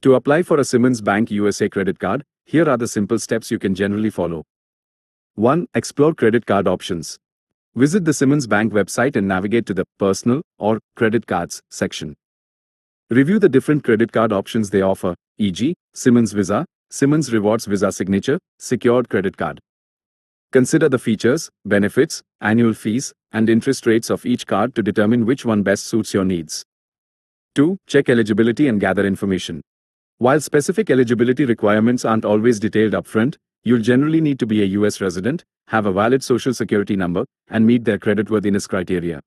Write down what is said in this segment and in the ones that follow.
To apply for a Simmons Bank USA credit card, here are the simple steps you can generally follow. 1. Explore credit card options. Visit the Simmons Bank website and navigate to the Personal or Credit Cards section. Review the different credit card options they offer, e.g., Simmons Visa, Simmons Rewards Visa Signature, Secured Credit Card. Consider the features, benefits, annual fees, and interest rates of each card to determine which one best suits your needs. 2. Check eligibility and gather information. While specific eligibility requirements aren't always detailed upfront, you'll generally need to be a US resident, have a valid social security number, and meet their creditworthiness criteria.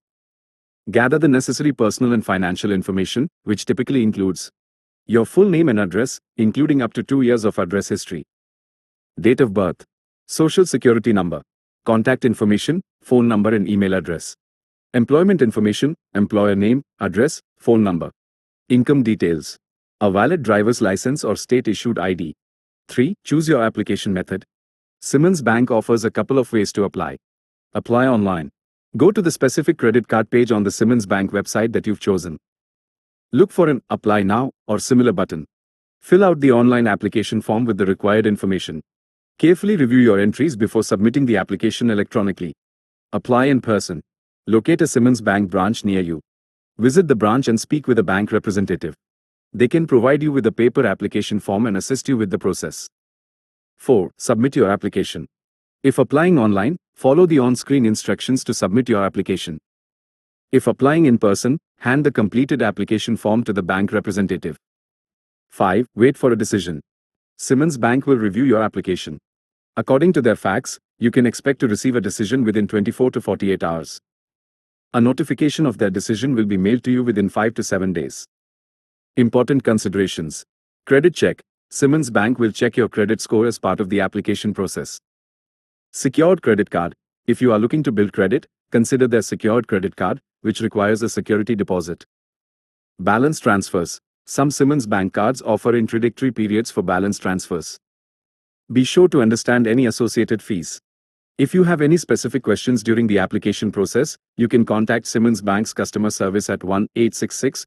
Gather the necessary personal and financial information, which typically includes your full name and address, including up to 2 years of address history, date of birth, social security number, contact information, phone number and email address, employment information, employer name, address, phone number, income details, a valid driver's license or state-issued ID. 3. Choose your application method. Simmons Bank offers a couple of ways to apply. Apply online. Go to the specific credit card page on the Simmons Bank website that you've chosen. Look for an Apply Now or similar button. Fill out the online application form with the required information. Carefully review your entries before submitting the application electronically. Apply in person. Locate a Simmons Bank branch near you. Visit the branch and speak with a bank representative. They can provide you with a paper application form and assist you with the process. 4. Submit your application. If applying online, follow the on-screen instructions to submit your application. If applying in person, hand the completed application form to the bank representative. 5. Wait for a decision. Simmons Bank will review your application. According to their facts, you can expect to receive a decision within 24 to 48 hours. A notification of their decision will be mailed to you within 5 to 7 days. Important considerations. Credit check. Simmons Bank will check your credit score as part of the application process. Secured credit card. If you are looking to build credit, consider their secured credit card, which requires a security deposit. Balance transfers. Some Simmons Bank cards offer introductory periods for balance transfers. Be sure to understand any associated fees. If you have any specific questions during the application process, you can contact Simmons Bank's customer service at 1-866-246